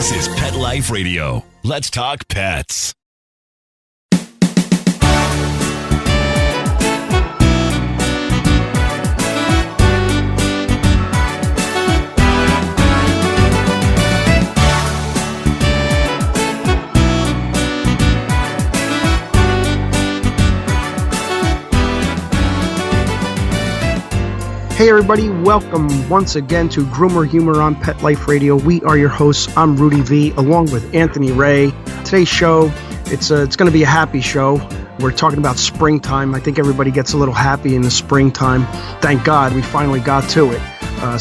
This is Pet Life Radio. Let's talk pets. Hey everybody, welcome once again to Groomer Humor on Pet Life Radio. We are your hosts. I'm Rudy V, along with Anthony Ray. Today's show, it's going to be a happy show. We're talking about springtime. I think everybody gets a little happy in the springtime. Thank God we finally got to it.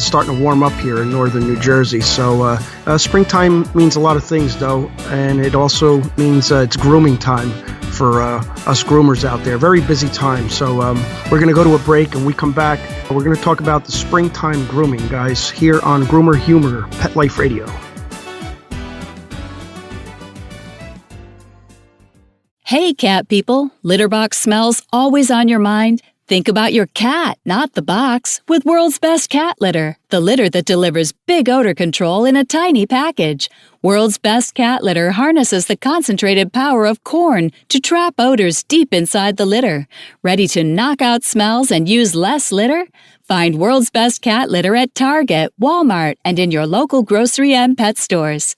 Starting to warm up here in northern New Jersey. So springtime means a lot of things, though, and it also means it's grooming time for us groomers out there. Very busy time. So we're going to go to a break, and we come back. We're going to talk about the springtime grooming, guys, here on Groomer Humor, Pet Life Radio. Hey, cat people. Litter box smells always on your mind? Think about your cat, not the box, with World's Best Cat Litter, the litter that delivers big odor control in a tiny package. World's Best Cat Litter harnesses the concentrated power of corn to trap odors deep inside the litter. Ready to knock out smells and use less litter? Find World's Best Cat Litter at Target, Walmart, and in your local grocery and pet stores.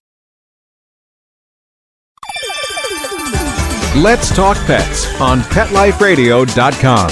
Let's Talk Pets on PetLifeRadio.com.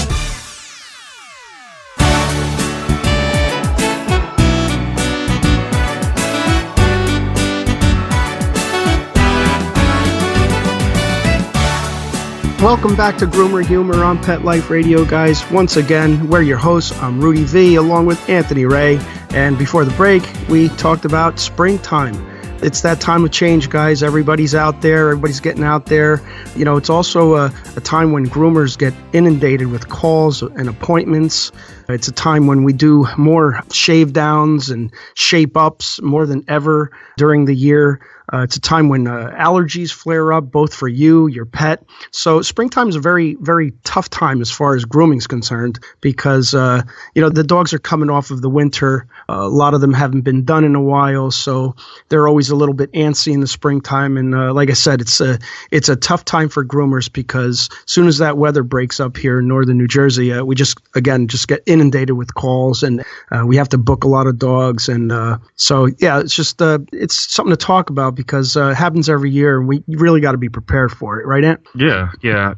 Welcome back to Groomer Humor on Pet Life Radio, guys. Once again, we're your hosts. I'm Rudy V, along with Anthony Ray. And before the break, we talked about springtime. It's that time of change, guys. Everybody's out there. Everybody's getting out there. You know, it's also a time when groomers get inundated with calls and appointments. It's a time when we do more shave downs and shape ups more than ever during the year. It's a time when allergies flare up, both for you, your pet. So springtime is a very, very tough time as far as grooming is concerned because, the dogs are coming off of the winter. A lot of them haven't been done in a while, so they're always a little bit antsy in the springtime. And like I said, it's a tough time for groomers because as soon as that weather breaks up here in northern New Jersey, we just get inundated with calls, and we have to book a lot of dogs. And so, yeah, it's just it's something to talk about because it happens every year, and we really got to be prepared for it, right, Ant? Yeah.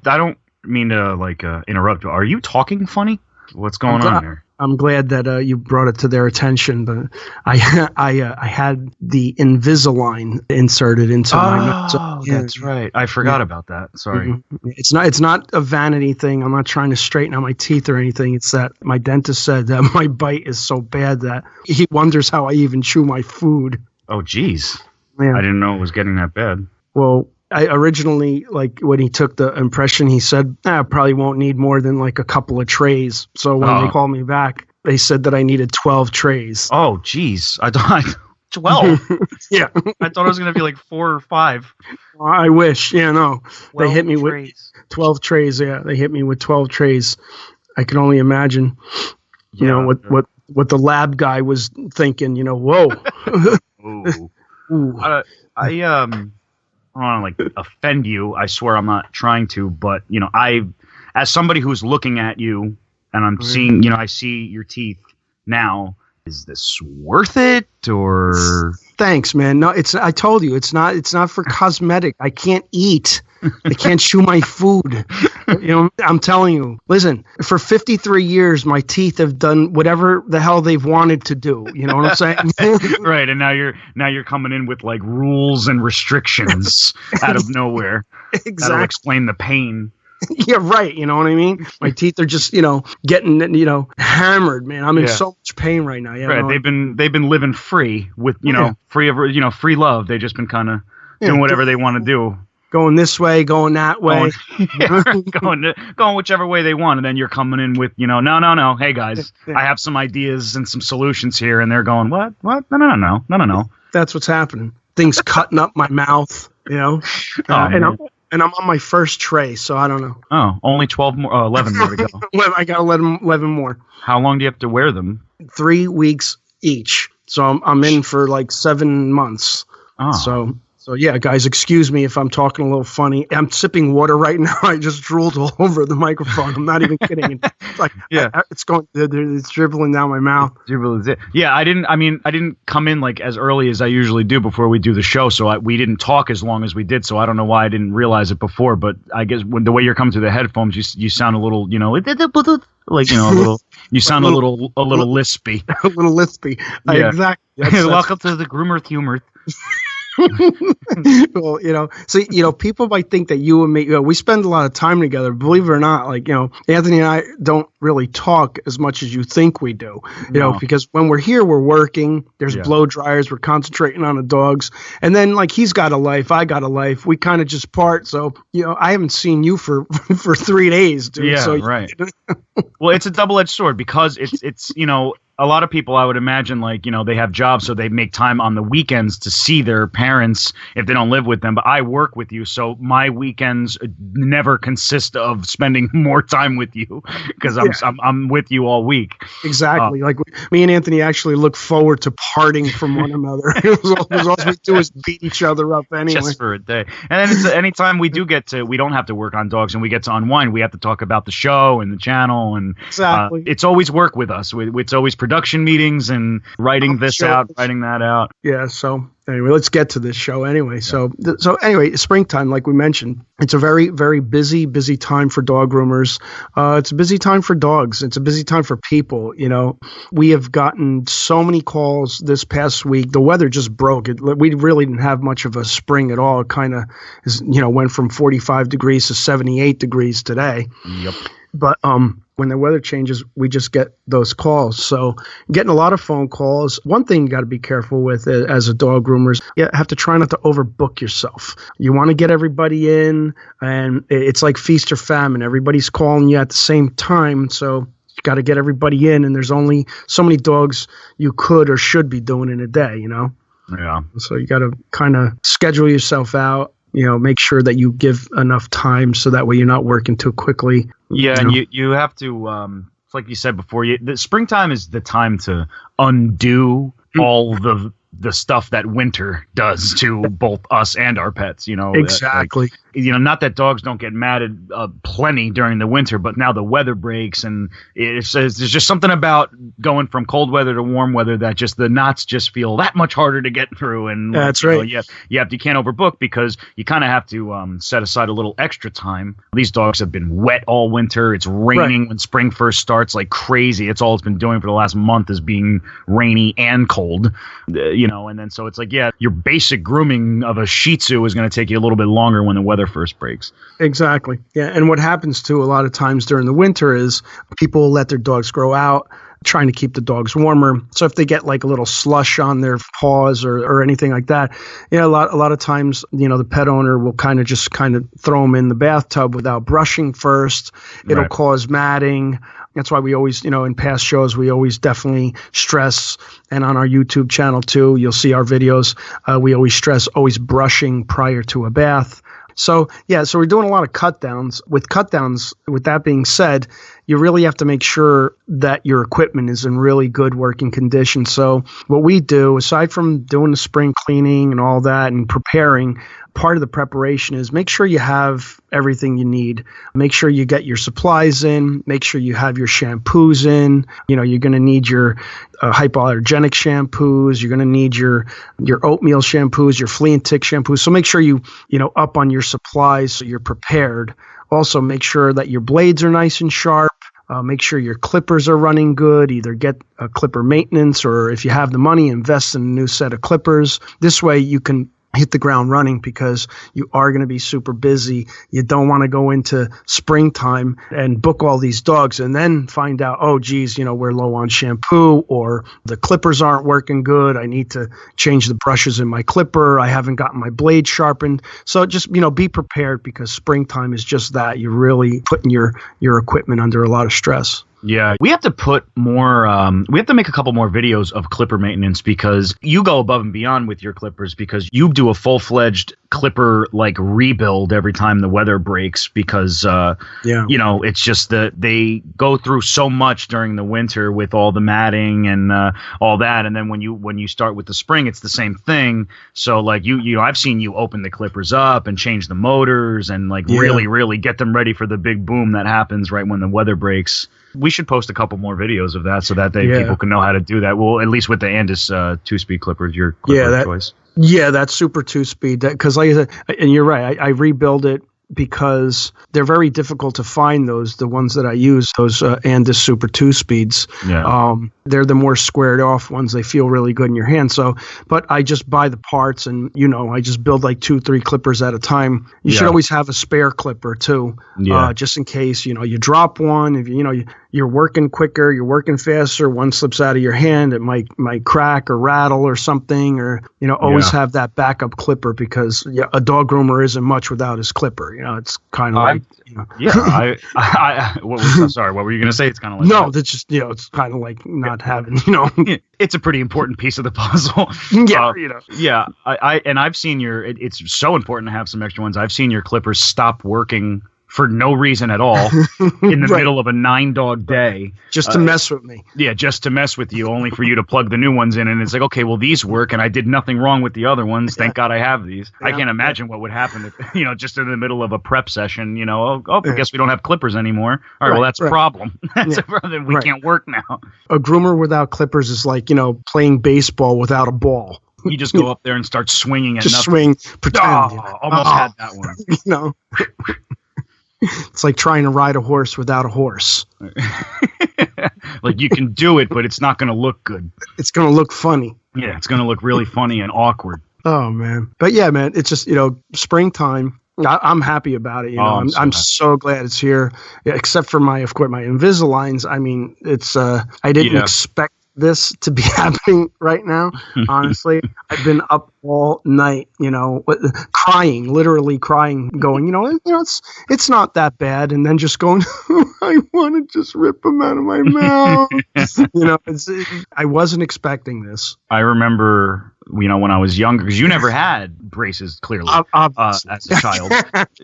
I don't mean to interrupt. Are you talking funny? What's going on there? I'm glad that you brought it to their attention, but I had the Invisalign inserted into my mouth. Oh, that's right. I forgot about that. Sorry. Mm-hmm. It's not a vanity thing. I'm not trying to straighten out my teeth or anything. It's that my dentist said that my bite is so bad that he wonders how I even chew my food. Oh, geez. Yeah. I didn't know it was getting that bad. Well, I originally, when he took the impression, he said, I probably won't need more than a couple of trays. So when they called me back, they said that I needed 12 trays. Oh, geez. I thought 12. Yeah. I thought it was going to be 4 or 5. I wish. Yeah, no. They hit me trays. with 12 trays. Yeah, they hit me with 12 trays. I can only imagine, what the lab guy was thinking, whoa. Ooh. Ooh. I don't want to offend you. I swear I'm not trying to, but as somebody who's looking at you and I'm seeing, I see your teeth now. Is this worth it or? Thanks, man. No, I told you, it's not for cosmetic. I can't eat. I can't chew my food. I'm telling you, listen, for 53 years, my teeth have done whatever the hell they've wanted to do. You know what I'm saying? Right. And now you're coming in with rules and restrictions out of nowhere. Exactly. That'll explain the pain. Yeah, right. You know what I mean? My teeth are just, getting, hammered, man. I'm in so much pain right now. Yeah, right. They've been living free with, free of, free love. They've just been kind of doing whatever they want to do. Going this way, going that way. Going whichever way they want. And then you're coming in with, no. Hey, guys, I have some ideas and some solutions here. And they're going, what? No. That's what's happening. Things cutting up my mouth, And I'm on my first tray, so I don't know. Oh, only 12 more, 11 more to go. I got 11 more. How long do you have to wear them? 3 weeks each. So I'm in for 7 months. So yeah, guys, excuse me if I'm talking a little funny. I'm sipping water right now. I just drooled all over the microphone. I'm not even kidding. It's like, it's dribbling down my mouth. Yeah, I didn't come in like as early as I usually do before we do the show, so we didn't talk as long as we did. So I don't know why I didn't realize it before, but I guess when the way you're coming through the headphones, you sound a little, like a little. You sound a little lispy. A little lispy. Yeah. Exactly. Welcome to the Groomer humor. Well, so people might think that you and me, we spend a lot of time together. Believe it or not, Anthony and I don't really talk as much as you think we do. Because when we're here, we're working. There's blow dryers. We're concentrating on the dogs, and then he's got a life, I got a life. We kind of just part. So I haven't seen you for 3 days, dude. Yeah, so, right. Well, it's a double-edged sword because it's a lot of people, I would imagine, they have jobs, so they make time on the weekends to see their parents if they don't live with them. But I work with you, so my weekends never consist of spending more time with you because I'm with you all week. Exactly. Me and Anthony actually look forward to parting from one another. All we do is beat each other up anyway. Just for a day. And then anytime we do we don't have to work on dogs and we get to unwind, we have to talk about the show and the channel. And exactly. It's always work with us. It's always production meetings and writing writing that out. Yeah. So anyway, let's get to this show anyway. So anyway, springtime, like we mentioned, it's a very, very busy time for dog groomers. It's a busy time for dogs. It's a busy time for people. We have gotten so many calls this past week. The weather just broke. We really didn't have much of a spring at all. It kind of went from 45 degrees to 78 degrees today. Yep. But when the weather changes, we just get those calls. So getting a lot of phone calls. One thing you got to be careful with as a dog groomer is you have to try not to overbook yourself. You want to get everybody in, and it's like feast or famine. Everybody's calling you at the same time. So you got to get everybody in, and there's only so many dogs you could or should be doing in a day, Yeah. So you got to kind of schedule yourself out. Make sure that you give enough time so that way you're not working too quickly. Yeah, and you have to, like you said before, the springtime is the time to undo all the stuff that winter does to both us and our pets. Exactly. Not that dogs don't get mad at plenty during the winter, but now the weather breaks, and there's just something about going from cold weather to warm weather that just the knots just feel that much harder to get through. And that's right. You can't overbook because you kind of have to set aside a little extra time. These dogs have been wet all winter. It's raining when spring first starts like crazy. It's all it's been doing for the last month is being rainy and cold. And then so it's your basic grooming of a Shih Tzu is going to take you a little bit longer when the weather first breaks. Exactly. Yeah. And what happens too a lot of times during the winter is people let their dogs grow out, trying to keep the dogs warmer. So if they get like a little slush on their paws or anything like that, a lot of times, the pet owner will kind of throw them in the bathtub without brushing first. It'll cause matting. That's why we always, in past shows, we always definitely stress, and on our YouTube channel too, you'll see our videos. We always stress always brushing prior to a bath. So we're doing a lot of cut downs. With that being said, you really have to make sure that your equipment is in really good working condition. So what we do, aside from doing the spring cleaning and all that and preparing, part of the preparation is make sure you have everything you need. Make sure you get your supplies in. Make sure you have your shampoos in. You're going to need your hypoallergenic shampoos. You're going to need your oatmeal shampoos, your flea and tick shampoos. So make sure you up on your supplies so you're prepared. Also, make sure that your blades are nice and sharp. Make sure your clippers are running good. Either get a clipper maintenance, or if you have the money, invest in a new set of clippers. This way you can hit the ground running because you are going to be super busy. You don't want to go into springtime and book all these dogs and then find out, oh, geez, we're low on shampoo, or the clippers aren't working good. I need to change the brushes in my clipper. I haven't gotten my blade sharpened. So just, be prepared because springtime is just that. You're really putting your equipment under a lot of stress. Yeah, we have to put more, we have to make a couple more videos of clipper maintenance because you go above and beyond with your clippers because you do a full-fledged clipper like rebuild every time the weather breaks because you know, it's just that they go through so much during the winter with all the matting and all that, and then when you start with the spring, it's the same thing. So like you know, I've seen you open the clippers up and change the motors and like really get them ready for the big boom that happens right when the weather breaks. We should post a couple more videos of that so that people can know how to do that. Well, at least with the Andis 2-speed clippers, your clipper of choice. Yeah, that's super 2-speed. Because like I said, and you're right, I rebuild it because they're very difficult to find, the ones that I use, those Andis Super 2-speeds. Yeah. They're the more squared off ones. They feel really good in your hand. So, but I just buy the parts and, you know, I just build like 2-3 clippers at a time. You should always have a spare clipper too, just in case, you know, you drop one, if you know, you're working quicker, you're working faster, one slips out of your hand, it might crack or rattle or something, or, you know, always have that backup clipper because a dog groomer isn't much without his clipper. You know, it's kind of like, you know. Yeah. Sorry, what were you going to say? It's kind of like. No, that's just, you know, it's kind of like not having, you know. It's a pretty important piece of the puzzle. Yeah, you know. Yeah. I've seen it's so important to have some extra ones. I've seen your clippers stop working for no reason at all in the middle of a 9-dog day. Just to mess with me. Yeah, just to mess with you, only for you to plug the new ones in. And it's like, okay, well, these work, and I did nothing wrong with the other ones. Thank God I have these. Yeah. I can't imagine what would happen if, you know, just in the middle of a prep session, you know, I guess we don't have clippers anymore. All right, well, that's a problem. That's a problem. We can't work now. A groomer without clippers is like, you know, playing baseball without a ball. You just go up there and start swinging at just nothing. Swing, pretend. Almost had that one. You know. It's like trying to ride a horse without a horse. Like you can do it, but it's not going to look good. It's going to look funny. Yeah, it's going to look really funny and awkward. Oh, man. But yeah, man, it's just, you know, springtime. I'm happy about it. You know, I'm so glad it's here, except for of course, my Invisaligns. I mean, it's, I didn't expect this to be happening right now. Honestly, I've been up all night, you know, crying, literally crying, going, you know, it's not that bad, and then just going, I want to just rip them out of my mouth. You know, I wasn't expecting this. I remember, you know, when I was younger, because you never had braces, clearly, as a child.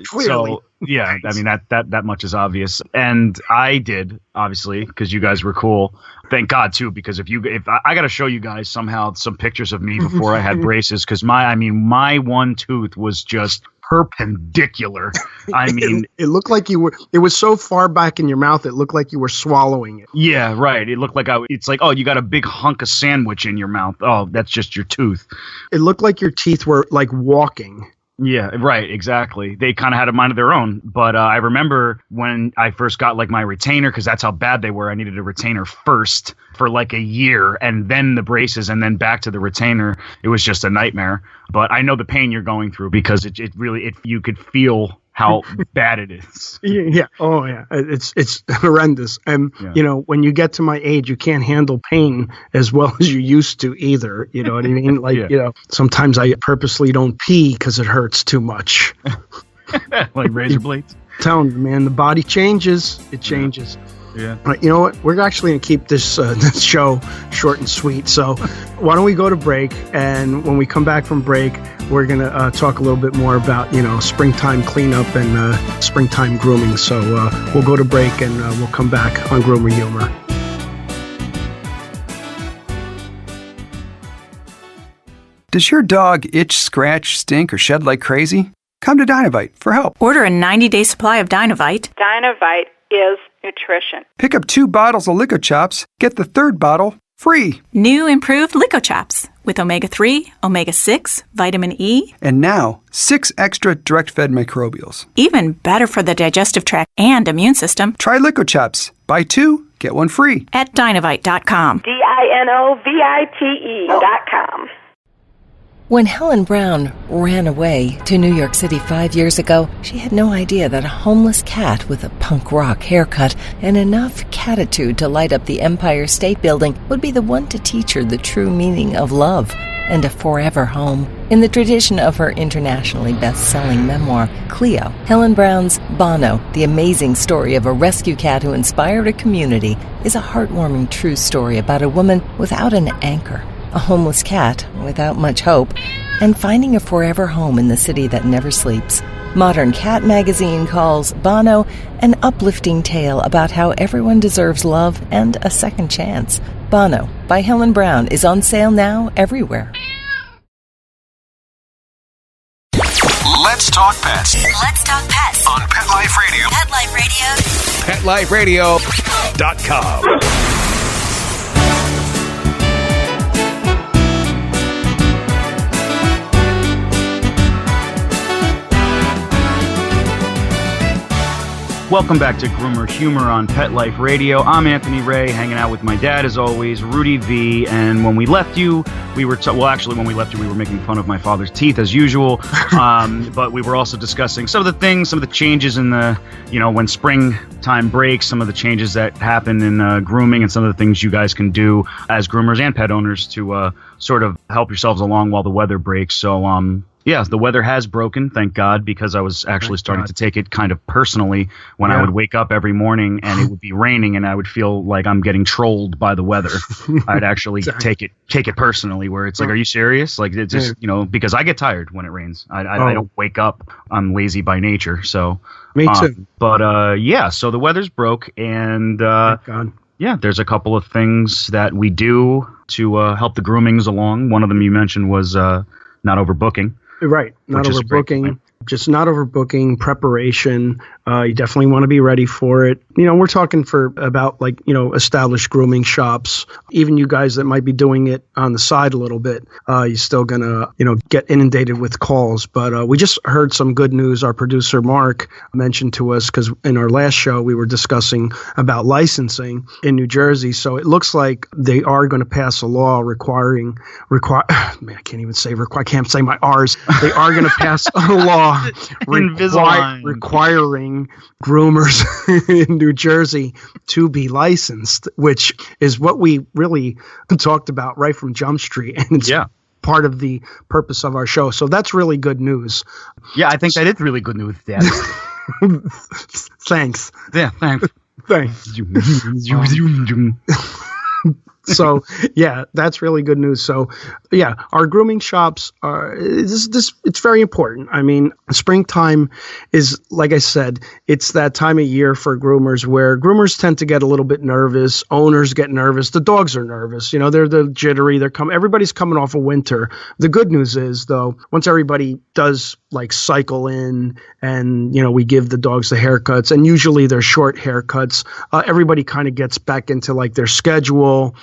Clearly. So, yeah, I mean, that much is obvious. And I did, obviously, because you guys were cool. Thank God, too, because if I got to show you guys somehow some pictures of me before I had braces, because my one tooth was just perpendicular. I mean, it looked like it was so far back in your mouth, it looked like you were swallowing it. Yeah, right. It looked like it's like, oh, you got a big hunk of sandwich in your mouth. Oh, that's just your tooth. It looked like your teeth were like walking. Yeah, right, exactly. They kind of had a mind of their own. But I remember when I first got like my retainer, because that's how bad they were. I needed a retainer first for like a year, and then the braces, and then back to the retainer. It was just a nightmare. But I know the pain you're going through, because it really you could feel how bad it is. Yeah. Oh, yeah. It's horrendous. And, you know, when you get to my age, you can't handle pain as well as you used to either. You know what I mean? Like, you know, sometimes I purposely don't pee because it hurts too much. Like razor blades? I'm telling you, man, the body changes. It changes. Yeah. But you know what? We're actually going to keep this show short and sweet. So why don't we go to break? And when we come back from break, we're going to talk a little bit more about, you know, springtime cleanup and springtime grooming. So we'll go to break and we'll come back on Groomer Humor. Does your dog itch, scratch, stink, or shed like crazy? Come to Dynovite for help. Order a 90-day supply of Dynovite. Dynovite is nutrition. Pick up 2 bottles of Lico Chops, get the 3rd bottle free. New improved Lico Chops with omega-3, omega-6, vitamin E. And now, 6 extra direct-fed microbials. Even better for the digestive tract and immune system. Try Lico Chops. Buy 2, get 1 free. At Dynovite.com. DINOVITE.com. When Helen Brown ran away to New York City 5 years ago, she had no idea that a homeless cat with a punk rock haircut and enough catitude to light up the Empire State Building would be the one to teach her the true meaning of love and a forever home. In the tradition of her internationally best-selling memoir, Cleo, Helen Brown's Bono, The Amazing Story of a Rescue Cat Who Inspired a Community, is a heartwarming true story about a woman without an anchor. A homeless cat without much hope, and finding a forever home in the city that never sleeps. Modern Cat magazine calls Bono an uplifting tale about how everyone deserves love and a second chance. Bono by Helen Brown is on sale now everywhere. Let's talk pets Let's talk pets on Pet Life Radio. Pet Life Radio. PetLifeRadio.com. Welcome back to Groomer Humor on Pet Life Radio. I'm Anthony Ray, hanging out with my dad as always, Rudy V. And when we left you, we were when we left you, we were making fun of my father's teeth as usual. But we were also discussing some of the changes in the, when springtime breaks, some of the changes that happen in grooming, and some of the things you guys can do as groomers and pet owners to sort of help yourselves along while the weather breaks. So, yeah, the weather has broken, thank God, because I was actually starting to take it kind of personally when I would wake up every morning and it would be raining and I would feel like I'm getting trolled by the weather. I'd actually take it personally, where it's like, are you serious? Like, it's just, because I get tired when it rains. I don't wake up. I'm lazy by nature. So, me too. So the weather's broke, and there's a couple of things that we do to help the groomings along. One of them you mentioned was not overbooking. Right. Not overbooking. Just not overbooking, preparation. You definitely want to be ready for it. We're talking about established grooming shops. Even you guys that might be doing it on the side a little bit, you're still going to, get inundated with calls. But we just heard some good news. Our producer, Mark, mentioned to us, because in our last show, we were discussing about licensing in New Jersey. So it looks like they are going to pass a law requiring, I can't even say I can't say my R's. They are going to pass a law requiring groomers in New Jersey to be licensed, which is what we really talked about right from Jump Street, and it's part of the purpose of our show. So that's really good news. Yeah, I think that is really good news, Dad. Thanks. Yeah, thanks. So, yeah, that's really good news. So, yeah, our grooming shops are it's very important. I mean, springtime is, like I said, it's that time of year for groomers where groomers tend to get a little bit nervous. Owners get nervous. The dogs are nervous. They're the jittery. Everybody's coming off of winter. The good news is, though, once everybody does cycle in and, we give the dogs the haircuts, and usually they're short haircuts, everybody kind of gets back into their schedule.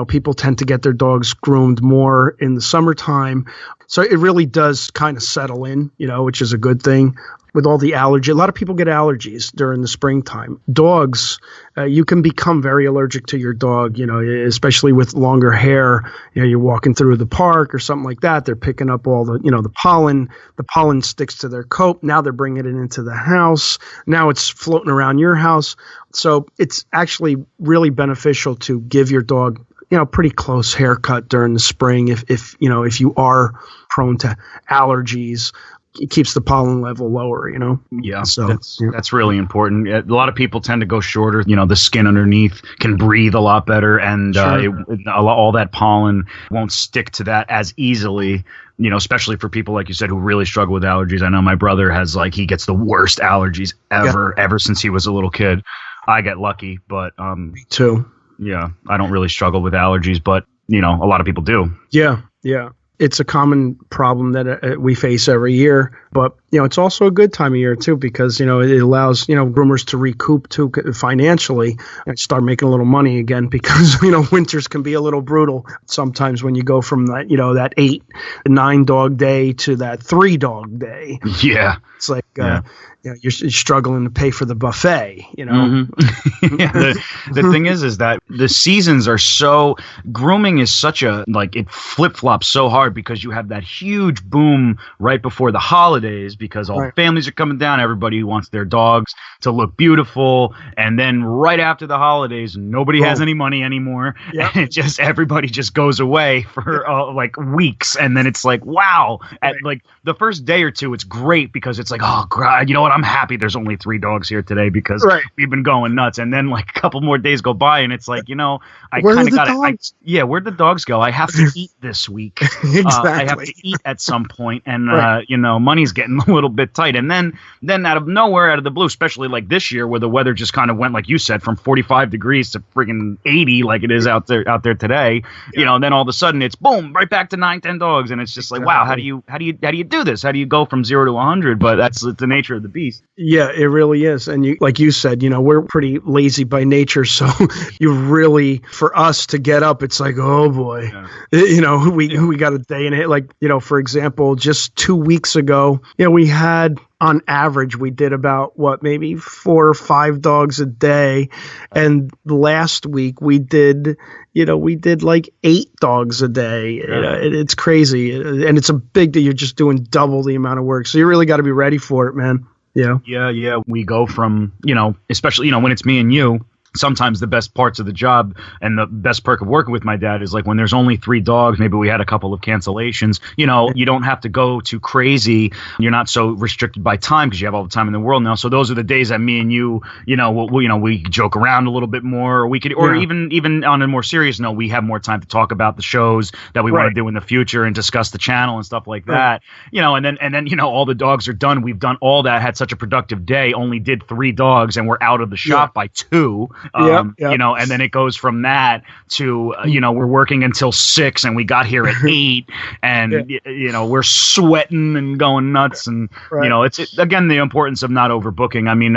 People tend to get their dogs groomed more in the summertime. So it really does kind of settle in, which is a good thing. With all the allergy, a lot of people get allergies during the springtime. Dogs, you can become very allergic to your dog, especially with longer hair. You're walking through the park or something like that. They're picking up all the, the pollen. The pollen sticks to their coat. Now they're bringing it into the house. Now it's floating around your house. So it's actually really beneficial to give your dog, pretty close haircut during the spring. If you are prone to allergies, it keeps the pollen level lower, Yeah, so that's really important. A lot of people tend to go shorter. The skin underneath can breathe a lot better, and all that pollen won't stick to that as easily. Especially for people, like you said, who really struggle with allergies. I know my brother has he gets the worst allergies ever since he was a little kid. I get lucky, but me too. Yeah, I don't really struggle with allergies, but a lot of people do. Yeah. It's a common problem that we face every year, but it's also a good time of year too, because it allows groomers to recoup too financially and start making a little money again, because winters can be a little brutal sometimes when you go from that that 8-9 dog day to that 3 dog day. Yeah, it's like you're struggling to pay for the buffet. Mm-hmm. The thing is that the seasons are grooming is such a it flip flops so hard, because you have that huge boom right before the holidays, because all the families are coming down. Everybody wants their dogs to look beautiful. And then right after the holidays, nobody has any money anymore. Yep. And everybody just goes away for weeks. And then it's wow. At the first day or two, it's great, because it's oh, God, you know what? I'm happy there's only 3 dogs here today, because we've been going nuts. And then a couple more days go by, and it's I kind of got it. Yeah, where'd the dogs go? I have to eat this week. I have to eat at some point, and money's getting a little bit tight. And then out of nowhere, out of the blue, especially like this year, where the weather just kind of went, like you said, from 45 degrees to friggin' 80, like it is out there today. Then all of a sudden it's boom, right back to 9-10 dogs, and it's just like, wow, how do you do this? How do you go from 0 to 100? But that's the nature of the beast. Yeah, it really is. And like you said, we're pretty lazy by nature, so you really, for us to get up, it's like, oh boy, we got a day in it. Like, for example, just 2 weeks ago, we had, on average, we did about maybe 4 or 5 dogs a day. And last week we did like 8 dogs a day. It's crazy. And it's a big deal. You're just doing double the amount of work. So you really got to be ready for it, man. Yeah. We go from, especially, when it's me and you, sometimes the best parts of the job and the best perk of working with my dad is like when there's only 3 dogs, maybe we had a couple of cancellations, you don't have to go too crazy. You're not so restricted by time because you have all the time in the world now. So those are the days that me and you, we joke around a little bit more, or we could, or even on a more serious note, we have more time to talk about the shows that we want to do in the future and discuss the channel and stuff like that. And then all the dogs are done. We've done all that, had such a productive day, only did 3 dogs and we're out of the shop by 2. And then it goes from that to, we're working until 6 and we got here at 8 and, we're sweating and going nuts. And, it's again, the importance of not overbooking. I mean,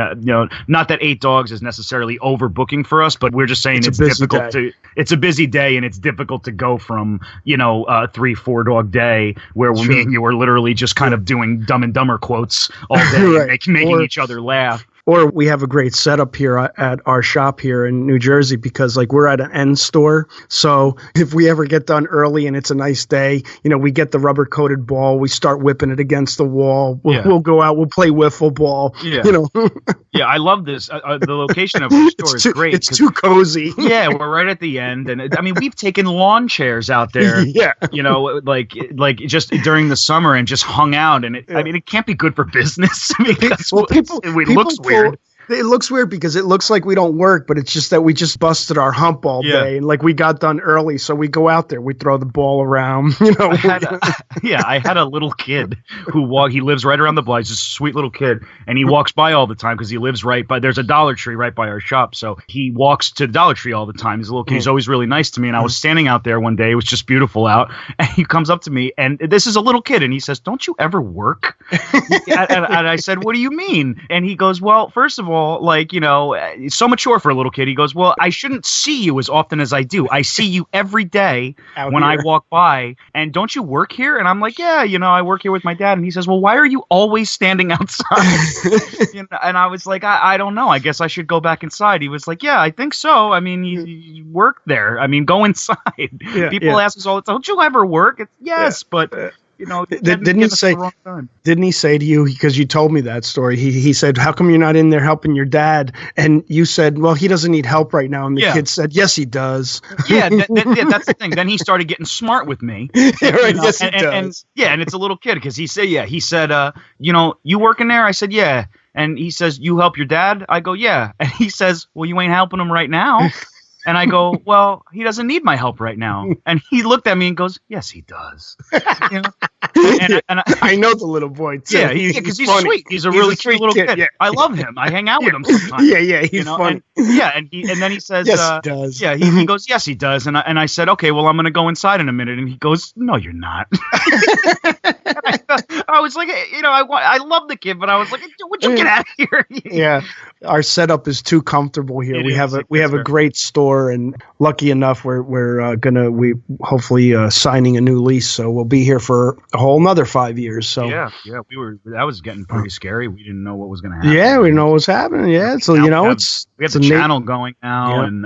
not that 8 dogs is necessarily overbooking for us, but we're just saying it's difficult it's a busy day and it's difficult to go from, a 3-4 dog day where me and you were literally just kind of doing Dumb and Dumber quotes all day, making each other laugh. Or we have a great setup here at our shop here in New Jersey because like we're at an end store. So if we ever get done early and it's a nice day, we get the rubber coated ball. We start whipping it against the wall. We'll go out. We'll play wiffle ball. Yeah, I love this. The location of our store is great. It's too cozy. Yeah, we're right at the end. And I mean, we've taken lawn chairs out there, like just during the summer and just hung out. And it can't be good for business. Because it looks weird. It looks weird because it looks like we don't work, but it's just that we just busted our hump all day and like we got done early. So we go out there, we throw the ball around, I had a little kid he lives right around the block. He's a sweet little kid and he walks by all the time because he lives right by, there's a Dollar Tree right by our shop. So he walks to the Dollar Tree all the time. He's a little kid. He's always really nice to me. And I was standing out there one day. It was just beautiful out. And he comes up to me and this is a little kid. And he says, "Don't you ever work?" and I said, "What do you mean?" And he goes, "Well, first of all, so mature for a little kid." He goes, "Well, I shouldn't see you as often as I do. I see you every day when I walk by. And don't you work here?" And I'm like, "Yeah, I work here with my dad." And he says, "Well, why are you always standing outside?" And I was like, I don't know. I guess I should go back inside. He was like, "Yeah, I think so. I mean, you work there. I mean, go inside." People ask us all the time, "Don't you ever work?" It's, yes, but... Didn't he say to you, because you told me that story, he said, "How come you're not in there helping your dad?" And you said, "Well, he doesn't need help right now." And the kid said, "Yes, he does." Yeah, that's the thing. Then he started getting smart with me. Yes, he does. And it's a little kid because he said, "You working there?" I said, "Yeah." And he says, "You help your dad?" I go, "Yeah." And he says, "Well, you ain't helping him right now." And I go, "Well, he doesn't need my help right now." And he looked at me and goes, "Yes, he does." And I know the little boy too. Yeah, because he's sweet. He's a really sweet little kid. Yeah. I love him. I hang out with him sometimes. He's funny. And then he says, "Yes, he does." Yeah, he goes, "Yes, he does." And I said, "Okay, well, I'm going to go inside in a minute." And he goes, "No, you're not." I was like, I love the kid, but I was like, "Would you get out of here?" Yeah, our setup is too comfortable here. We have a great store, and lucky enough, we're gonna hopefully signing a new lease, so we'll be here for a whole another 5 years. So that was getting pretty scary. We didn't know what was going to happen. Yeah, we didn't know what was happening. Yeah, so we have the channel going now, and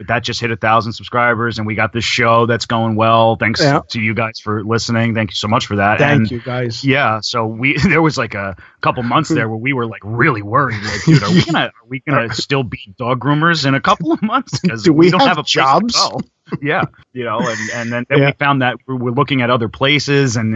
that just hit 1,000 subscribers, and we got this show that's going well. Thanks to you guys for listening. Thank you so much for that. Thank you guys. Yeah, so there was like a couple months there where we were like really worried. Like, dude, are we gonna still be dog groomers in a couple of months? Because do we don't have jobs? Yeah, and then we found that we're looking at other places, and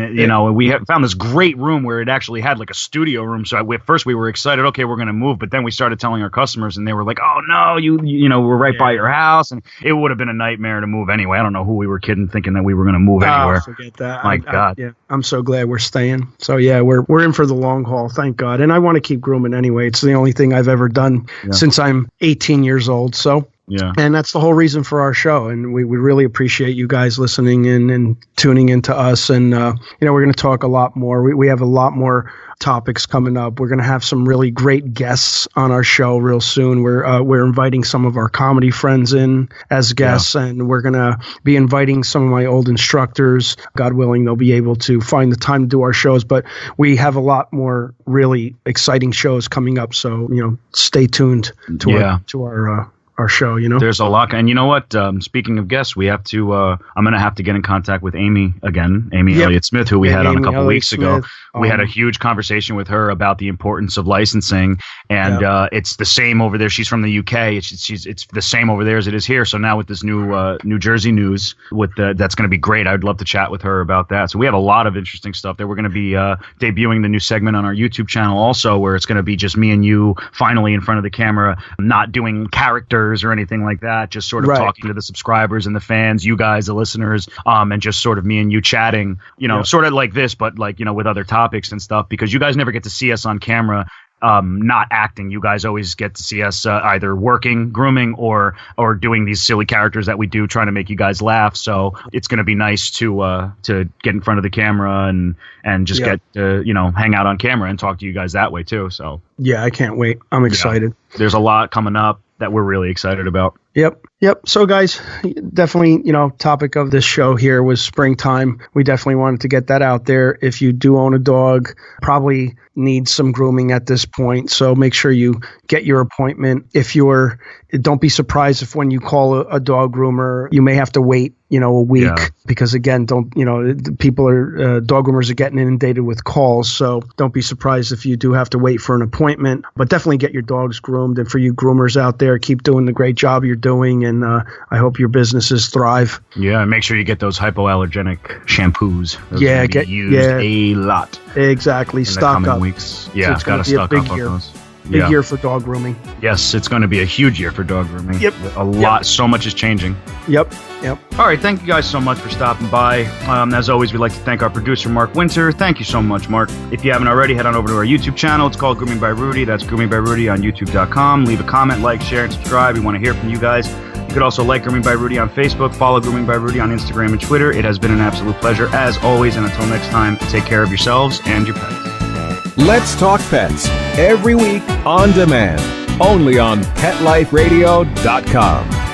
we found this great room where it actually had like a studio room. So at first we were excited, okay, we're going to move, but then we started telling our customers, and they were like, oh no, we're right by your house, and it would have been a nightmare to move anyway. I don't know who we were kidding, thinking that we were going to move anywhere. Forget that. My God. I'm so glad we're staying. So yeah, we're in for the long haul, thank God. And I want to keep grooming anyway. It's the only thing I've ever done since I'm 18 years old. So. Yeah. And that's the whole reason for our show. And we really appreciate you guys listening in and tuning into us. And, we're going to talk a lot more. We have a lot more topics coming up. We're going to have some really great guests on our show real soon. We're inviting some of our comedy friends in as guests, and we're going to be inviting some of my old instructors. God willing, they'll be able to find the time to do our shows. But we have a lot more really exciting shows coming up. So, stay tuned to our show. There's a lot, and you know what? Speaking of guests, we have to. I'm going to have to get in contact with Amy again, Amy Elliott Smith, who we had on a couple weeks ago. We had a huge conversation with her about the importance of licensing, and it's the same over there. She's from the UK. It's the same over there as it is here. So now with this new New Jersey news, that's going to be great. I'd love to chat with her about that. So we have a lot of interesting stuff there. We're going to be debuting the new segment on our YouTube channel also, where it's going to be just me and you finally in front of the camera, not doing characters or anything like that, just sort of talking to the subscribers and the fans, you guys, the listeners, and just sort of me and you chatting, sort of like this, but like, with other topics and stuff, because you guys never get to see us on camera. Not acting. You guys always get to see us either working, grooming, or doing these silly characters that we do, trying to make you guys laugh. So it's going to be nice to get in front of the camera and just get to hang out on camera and talk to you guys that way too. So yeah, I can't wait. I'm excited. There's a lot coming up that we're really excited about. Yep. So guys, definitely, topic of this show here was springtime. We definitely wanted to get that out there. If you do own a dog, probably need some grooming at this point. So make sure you get your appointment. Don't be surprised if when you call a dog groomer, you may have to wait, a week, because again, dog groomers are getting inundated with calls. So don't be surprised if you do have to wait for an appointment, but definitely get your dogs groomed. And for you groomers out there, keep doing the great job you're doing. And I hope your businesses thrive. Yeah. And make sure you get those hypoallergenic shampoos. Those get used a lot. Exactly. Stock up. Weeks. Yeah. I've got to stock up on those. Big year for dog grooming. Yes, it's going to be a huge year for dog grooming. Yep. A lot. So much is changing. Yep. All right. Thank you guys so much for stopping by. As always, we'd like to thank our producer, Mark Winter. Thank you so much, Mark. If you haven't already, head on over to our YouTube channel. It's called Grooming by Rudy. That's Grooming by Rudy on YouTube.com. Leave a comment, like, share, and subscribe. We want to hear from you guys. You could also like Grooming by Rudy on Facebook, follow Grooming by Rudy on Instagram and Twitter. It has been an absolute pleasure, as always. And until next time, take care of yourselves and your pets. Let's Talk Pets, every week on demand, only on PetLifeRadio.com.